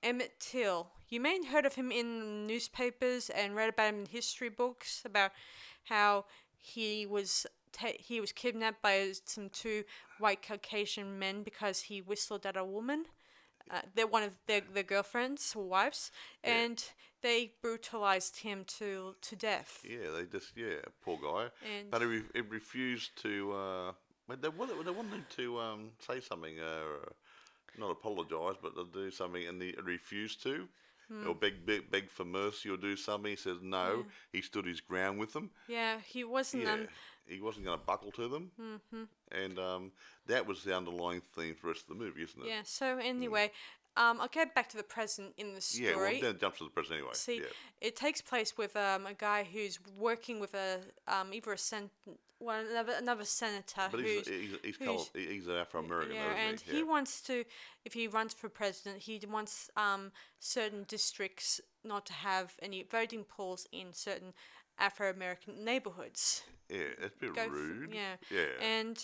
Emmett Till. You may have heard of him in newspapers and read about him in history books about how he was kidnapped by some two white Caucasian men because he whistled at a woman. They're one of their girlfriends or wives, and they brutalized him to death. Yeah, poor guy. But he refused to. They wanted him to say something, not apologise, but to do something, and he refused to. Or beg for mercy or do something. He says no. Yeah. He stood his ground with them. Yeah, he wasn't. He wasn't going to buckle to them. Mm-hmm. And that was the underlying theme for the rest of the movie, isn't it? Yeah. So anyway, I'll get back to the present in the story. Yeah, well, then jump to the present anyway. See, it takes place with a guy who's working with another senator. But he's an Afro-American. Yeah, and he wants to, if he runs for president, he wants certain districts not to have any voting polls in certain Afro-American neighborhoods. Yeah, that's a bit rude. Yeah. And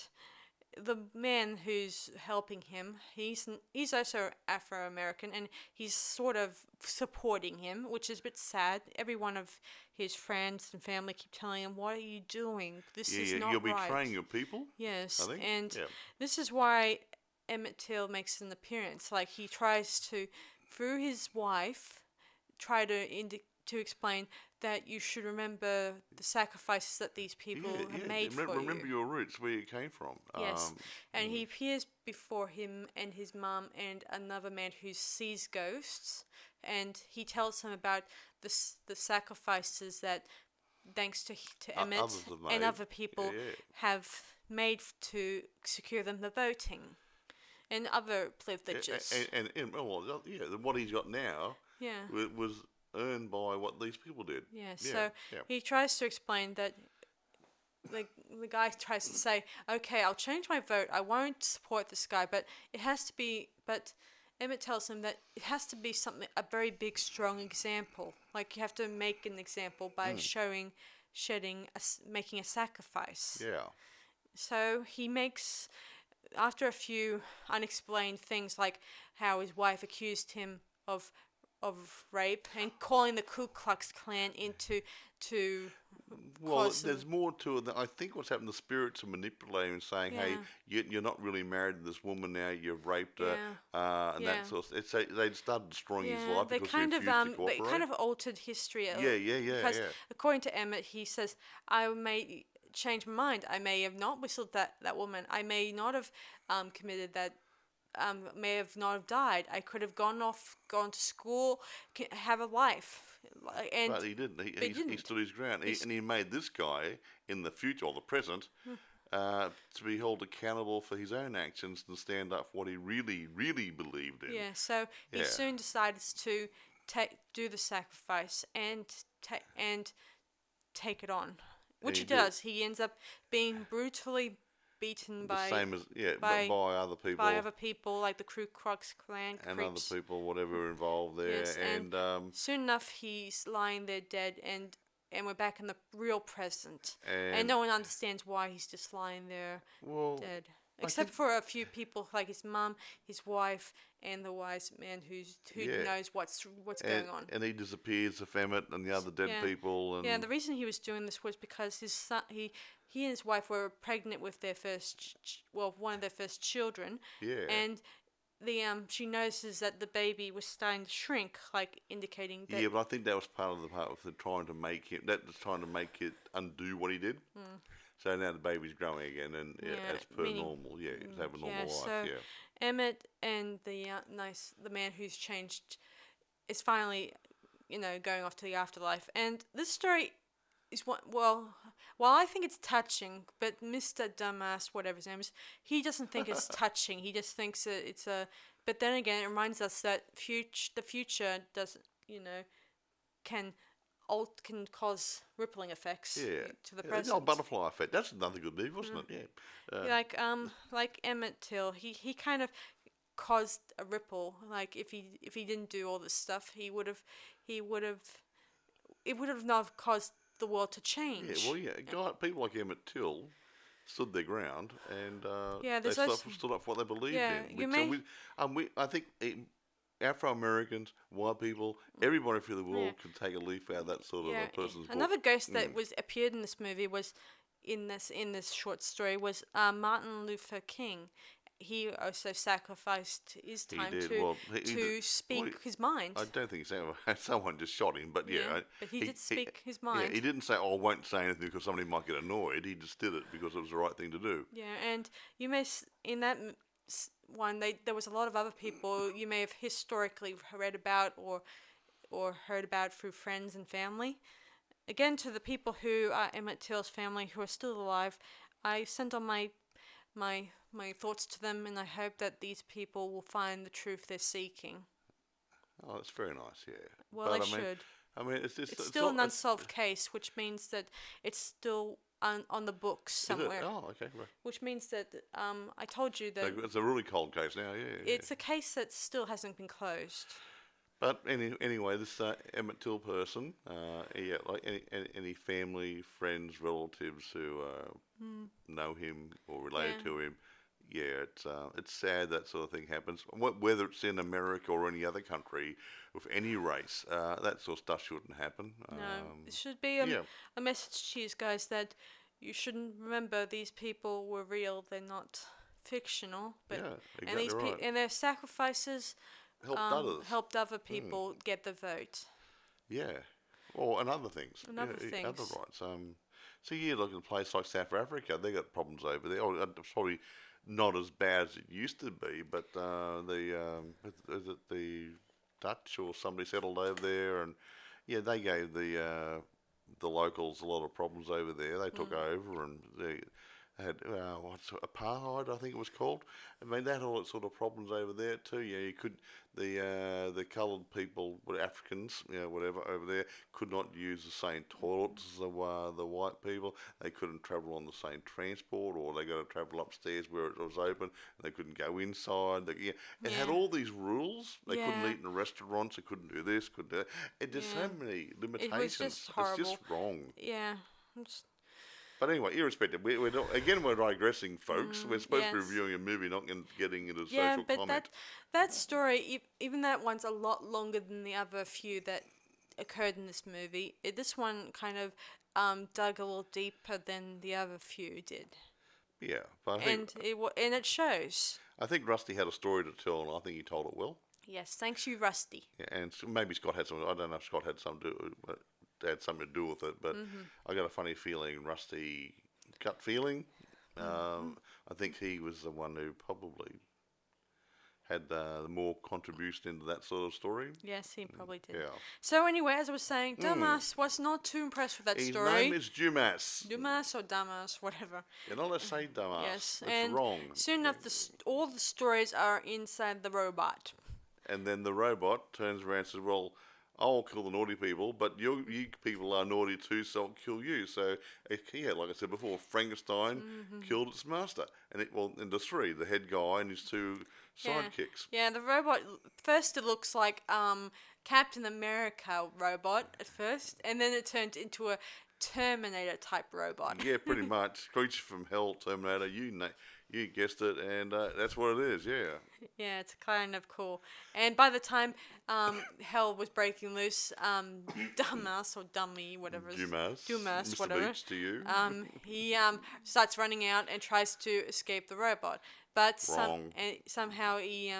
the man who's helping him, he's also Afro-American, and he's sort of supporting him, which is a bit sad. Every one of his friends and family keep telling him, "What are you doing? This is not right. You're betraying your people." Yes, I think. And this is why Emmett Till makes an appearance. Like, he tries to, through his wife, try to explain that you should remember the sacrifices that these people have made for you. Remember your roots, where you came from. Yes, and he appears before him and his mum and another man who sees ghosts, and he tells him about the sacrifices that, thanks to Emmett and other people, have made to secure them the voting and other privileges. And what he's got now was earned by what these people did. He tries to explain that the guy tries to say, okay, I'll change my vote, I won't support this guy, but Emmett tells him that it has to be a very big, strong example. Like, you have to make an example by making a sacrifice. Yeah. So he makes, after a few unexplained things, like how his wife accused him of rape and calling the Ku Klux Klan there's more to it. I think what's happened, the spirits are manipulating and saying, hey, you're not really married to this woman now, you've raped her, and that sort of stuff. They started destroying his life because he refused to cooperate. They kind of altered history. Because according to Emmett, he says, I may change my mind. I may have not whistled that woman. I may not have committed that may have not have died. I could have gone to school, have a life. And But he didn't. He didn't. stood his ground. And he made this guy, in the future, or the present, to be held accountable for his own actions and stand up for what he really, really believed in. Yeah, so he soon decides to do the sacrifice and take it on, which he does. He ends up being brutally beaten by other people. By other people, like the Ku Klux Klan and creeps. other people, whatever involved there. Yes, and soon enough, he's lying there dead, and we're back in the real present. And no one understands why he's just lying there dead. Except for a few people, like his mum, his wife, and the wise man who knows what's going on. And he disappears, the Emmett and the other dead people. And the reason he was doing this was because his son, he and his wife were pregnant with their one of their first children. Yeah. And she notices that the baby was starting to shrink, like indicating that. Yeah, but I think that was part of trying to make it undo what he did. So now the baby's growing again, and as per normal, it's having a normal life. So Emmett and the man who's changed is finally, going off to the afterlife. And this story is while I think it's touching, but Mr. Dumbass, whatever his name is, he doesn't think it's touching. He just thinks that it's a. But then again, it reminds us that the future doesn't, can cause rippling effects to the present. No, butterfly effect. That's another good movie, wasn't it? Yeah. Like Emmett Till, he kind of caused a ripple. Like if he didn't do all this stuff, it would have not caused the world to change. Yeah, well, people like Emmett Till stood their ground and they stood up for what they believed in. I think Afro-Americans, white people, everybody through the world can take a leaf out of that sort of a person's book. Another ghost that appeared in this movie was in this short story was Martin Luther King. He also sacrificed his time to speak his mind. I don't think someone just shot him, but but he did speak his mind. Yeah, he didn't say, "Oh, I won't say anything because somebody might get annoyed." He just did it because it was the right thing to do. Yeah, and you may in that one, there was a lot of other people you may have historically read about or heard about through friends and family. Again, to the people who are Emmett Till's family who are still alive, I sent on my thoughts to them, and I hope that these people will find the truth they're seeking. Oh, that's very nice, yeah. Well, they should. I mean, it's still an unsolved case, which means that it's still on the books somewhere. Oh, okay, right. Which means that I told you that it's a really cold case now. Yeah. It's a case that still hasn't been closed. But anyway, this Emmett Till person, like any family, friends, relatives who know him or relate to him, it's sad that sort of thing happens. Whether it's in America or any other country, with any race, that sort of stuff shouldn't happen. No, it should be a message to you guys that you shouldn't remember these people were real. They're not fictional. But exactly right. And their sacrifices helped other people get the vote. Yeah, well, and other things. And other things. Other rights. Look at a place like South Africa. They got problems over there. It's probably not as bad as it used to be, but is it the Dutch or somebody settled over there, and they gave the locals a lot of problems over there. They took over, and they had apartheid, I think it was called. I mean, they had all that sort of problems over there too. Yeah, you could the coloured people, Africans, whatever over there, could not use the same toilets as the white people. They couldn't travel on the same transport, or they got to travel upstairs where it was open. And they couldn't go inside. It had all these rules. They couldn't eat in restaurants. They couldn't do this. Couldn't do that. It just so many limitations. It was just horrible. It's just wrong. Yeah. But anyway, irrespective, we're digressing, folks. We're supposed to be reviewing a movie, not getting into social comment. Yeah, but that story, even that one's a lot longer than the other few that occurred in this movie. This one kind of dug a little deeper than the other few did. Yeah, but I think, and it shows. I think Rusty had a story to tell, and I think he told it well. Yes, thanks you, Rusty. Yeah, and maybe Scott had some. I don't know if Scott had something to do with it, but I got a funny feeling, Rusty gut feeling. I think he was the one who probably had more contribution into that sort of story. Yes, he probably did. Yeah. So anyway, as I was saying, Dumas was not too impressed with that His story. name is Dumas. Dumas or Damas, whatever. You're not allowed to say Dumas. Yes, That's and wrong. soon enough, all the stories are inside the robot. And then the robot turns around and says, well, I'll kill the naughty people, but you people are naughty too, so I'll kill you. So, yeah, like I said before, Frankenstein killed its master. And and the three, the head guy and his two sidekicks. Yeah, the robot, first it looks like Captain America robot at first, and then it turned into a Terminator type robot. Yeah, pretty much. Creature from Hell, Terminator, you guessed it, and that's what it is, yeah. Yeah, it's kind of cool. And by the time hell was breaking loose, Dumbass or Dummy, whatever. Dumas, Dumas, Mr. whatever. Beach to you. He starts running out and tries to escape the robot. But somehow he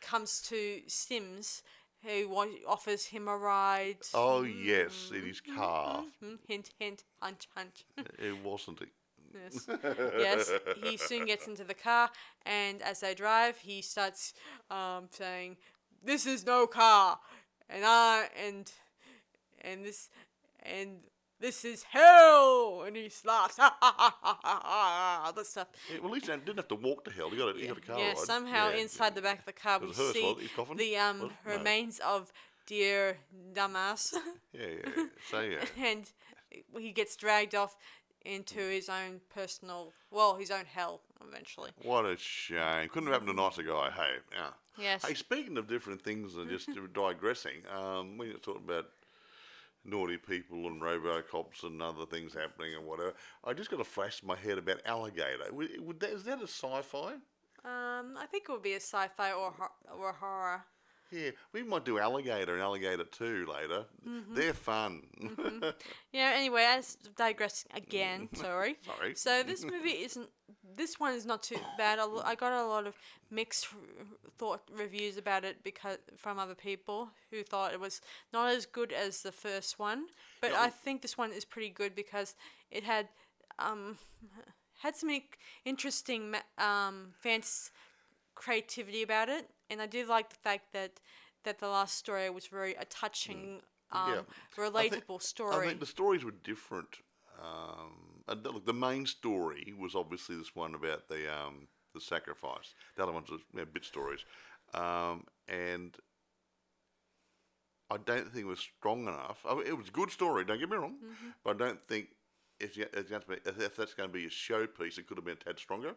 comes to Sims, who offers him a ride. Oh, yes, in his car. Hint, hint, hunch, hunch. It wasn't it. Yes. Yes, he soon gets into the car, and as they drive, he starts saying, "This is no car, and this is hell," and he laughs, ha ha ha ha ha, that stuff. Yeah, well, at least he didn't have to walk to hell. He got a car Yeah, ride. somehow inside the back of the car, we see the remains of dear Dumbass. Yeah. So, yeah. And he gets dragged off into his own his own hell eventually. What a shame. Couldn't have happened to a nicer guy, hey. Yeah. Yes. Hey, speaking of different things and just digressing, we were talking about naughty people and Robocops and other things happening and whatever. I just got a flash in my head about Alligator. Is that a sci-fi? I think it would be a sci-fi or horror. Yeah, we might do Alligator and Alligator 2 later. They're fun. Yeah, anyway, as digressing again, sorry. Sorry. So this one is not too bad. I got a lot of mixed reviews about it from other people who thought it was not as good as the first one. But I think this one is pretty good because it had some interesting fantasy creativity about it, and I do like the fact that the last story was a touching, relatable story. I think the stories were different. And look, the main story was obviously this one about the sacrifice. The other ones were bit stories, and I don't think it was strong enough. I mean, it was a good story. Don't get me wrong, but I don't think. If that's going to be a showpiece, it could have been a tad stronger.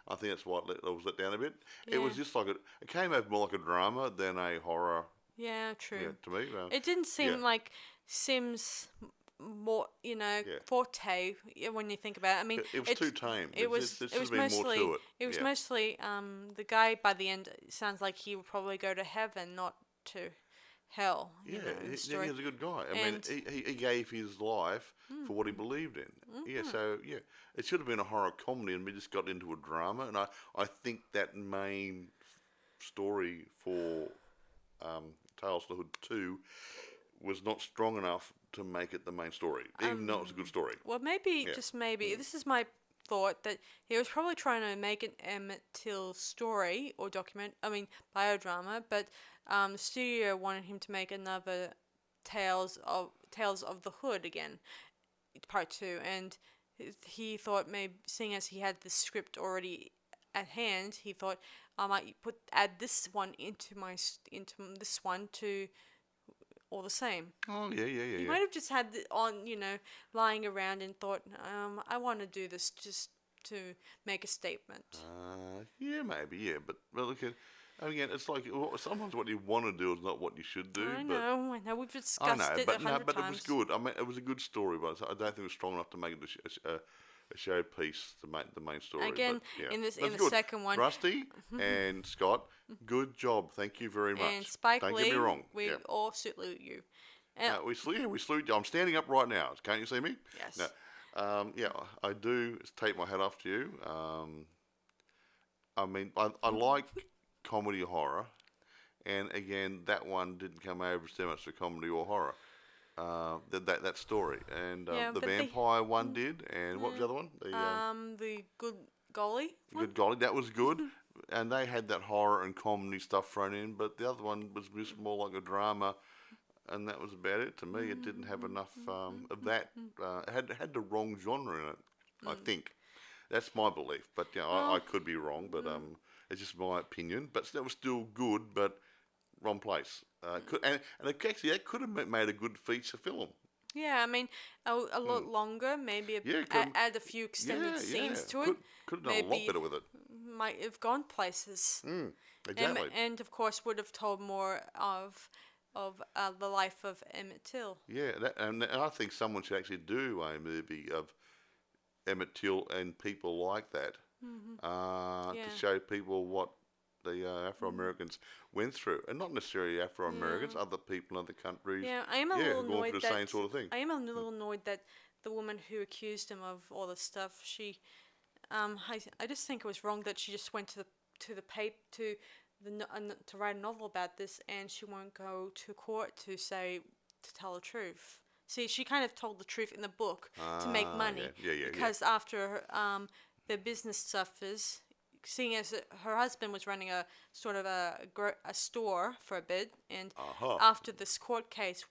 I think that's why it was let down a bit. Yeah. It was just like it came over more like a drama than a horror. Yeah, true. Yeah, to me, it didn't seem like Sims' more, forte when you think about it. I mean, it was too tame. It was mostly more to it. It was mostly the guy by the end. It sounds like he would probably go to heaven, not to hell. Yeah, he was a good guy. I mean, he gave his life for what he believed in. Yeah, so it should have been a horror comedy, and we just got into a drama. And I think that main story for Tales from the Hood 2 was not strong enough to make it the main story, even though it was a good story. Well, just maybe, this is my thought, that he was probably trying to make an Emmett Till story or biodrama, but the studio wanted him to make another Tales of the Hood again, part 2, and he thought maybe, seeing as he had the script already at hand, he thought I might add this one into this one to all the same. Oh yeah. He might have just had it on, lying around and thought, I want to do this just to make a statement. Yeah, maybe, yeah, but look at. Again, it's like sometimes what you want to do is not what you should do. I know, we've discussed it 100 times. But it was good. I mean, it was a good story, but I don't think it was strong enough to make it a showpiece to make the main story. Again, but, yeah. in the second one, Rusty and Scott, good job. Thank you very much. And Spike don't Lee, get me wrong. we all salute you. We salute you. I'm standing up right now. Can't you see me? Yes. No. I do take my hat off to you. I mean, I like comedy horror, and again, that one didn't come over so much for comedy or horror. That story, and the vampire one did, and what was the other one? The Good Golly. Good Golly, that was good. and they had that horror and comedy stuff thrown in, but the other one was just more like a drama, and that was about it. To me, it didn't have enough of that. It had the wrong genre in it, I think. That's my belief, but I could be wrong, but it's just my opinion. But that was still good, but wrong place. And actually, that could have made a good feature film. Yeah, I mean, a lot longer, maybe add a few extended scenes to it. Could have done a lot better with it. Might have gone places. Exactly. And of course, would have told more of the life of Emmett Till. Yeah, and I think someone should actually do a movie of Emmett Till and people like that to show people what the Afro-Americans went through, and not necessarily Afro-Americans, other people in other countries. Yeah, I am a little annoyed through the same sort of thing. I am a little annoyed that the woman who accused him of all this stuff, she, I just think it was wrong that she just went to write a novel about this, and she won't go to court to tell the truth. See, she kind of told the truth in the book to make money. Because after the business suffers, seeing as her husband was running a sort of a store for a bit, and after this court case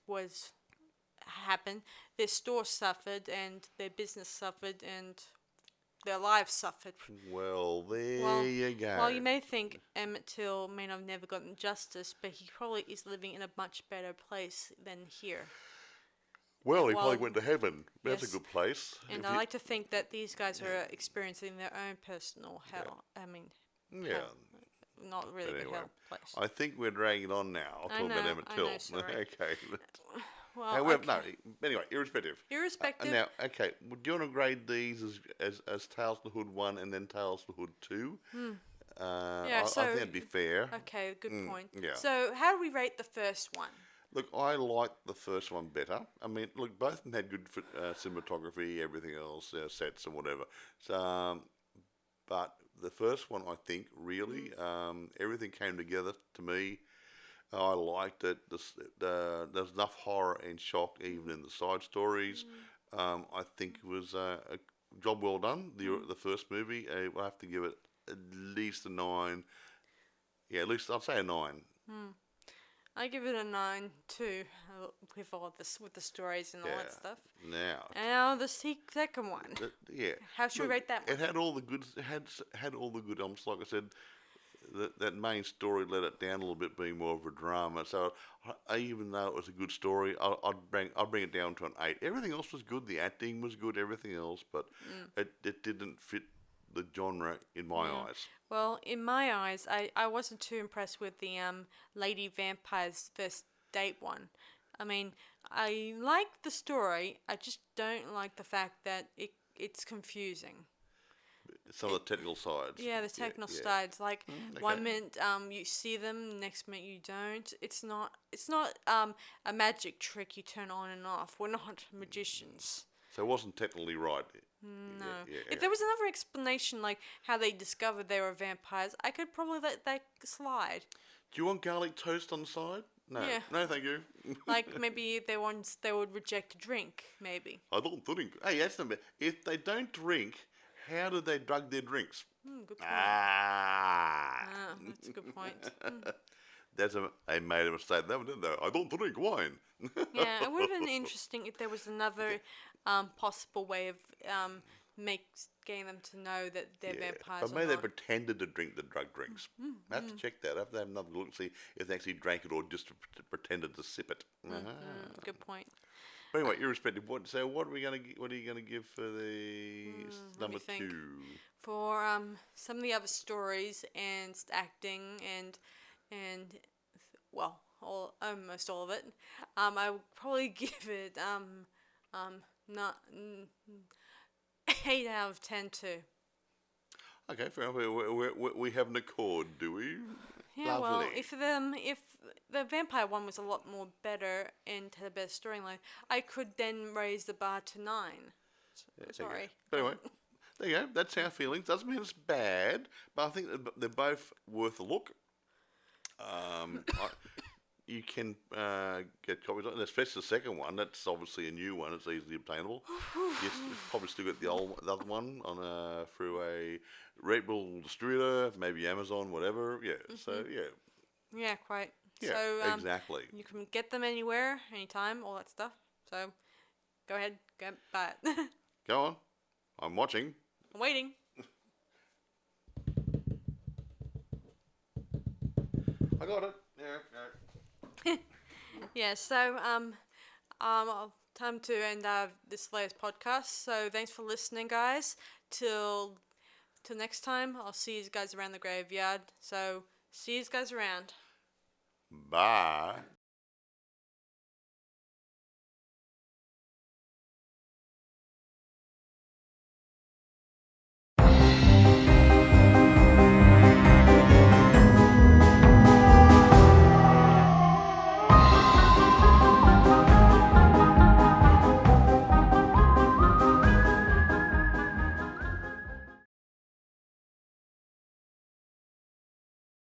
happened, their store suffered and their business suffered and their lives suffered. Well, there you go. Well, you may think Emmett Till may not have never gotten justice, but he probably is living in a much better place than here. Well, he probably went to heaven. That's a good place. And I like to think that these guys are experiencing their own personal hell. I mean, not really but good hell place. I think we're dragging on now. I'll talk about Emmett Till. Okay. Well, however, no. Anyway, irrespective. Now, okay. Do you want to grade these as Tales from the Hood 1 and then Tales from the Hood 2? I think that'd be fair. Okay, good point. Yeah. So, how do we rate the first one? Look, I liked the first one better. I mean, look, both of them had good cinematography, everything else, sets and whatever. So, but the first one, I think, really, everything came together to me. I liked it. There's enough horror and shock even in the side stories. I think it was a job well done. The first movie, I'll have to give it at least a 9. Yeah, at least I'll say a 9. I give it a 9 too, with all this, with the stories and all that stuff. Now the second one. How should we rate that one? It had all the good. Had all the good elements. Like I said, that main story let it down a little bit, being more of a drama. So even though it was a good story, I'd bring it down to an 8. Everything else was good. The acting was good. Everything else, but it didn't fit the genre in my eyes. Well, in my eyes, I wasn't too impressed with the Lady Vampire's first date one. I mean, I like the story. I just don't like the fact that it's confusing. Some of the technical sides. Yeah, the technical sides. Like one minute you see them, next minute you don't. It's not a magic trick you turn on and off. We're not magicians. So it wasn't technically right. No. If there was another explanation, like how they discovered they were vampires, I could probably let that slide. Do you want garlic toast on the side? No. Yeah. No, thank you. Like maybe they would reject a drink, maybe. I don't drink. Hey, that's the bit. If they don't drink, how do they drug their drinks? Good point. That's a good point. They made a mistake there, didn't they? I don't drink wine. Yeah, it would have been interesting if there was another possible way of getting them to know that they're vampires. But maybe they pretended to drink the drug drinks. I have to check that. I have to have another look to see if they actually drank it or just pretended to sip it. Good point. But anyway, irrespective. What are you going to give for the number 2? For some of the other stories and acting and well, almost all of it, I would probably give it not 8 out of 10 too. Okay, fair enough. We have an accord, do we? Yeah, Lovely. Well, if the vampire one was a lot more better and had a better storyline, I could then raise the bar to 9. Sorry. But anyway, there you go. That's our feelings. Doesn't mean it's bad, but I think they're both worth a look. you can get copies of it, especially the second one. That's obviously a new one. It's easily obtainable. Yes, you've probably still got the other one on through a reputable distributor, maybe Amazon, whatever. Yeah. So yeah. Yeah, quite. Yeah. So, Exactly. You can get them anywhere, anytime, all that stuff. So go ahead, go buy it. Go on. I'm watching. I'm waiting. I got it. Yeah. Yeah, so time to end this latest podcast. So thanks for listening, guys. Till next time, I'll see you guys around the graveyard. So see you guys around. Bye.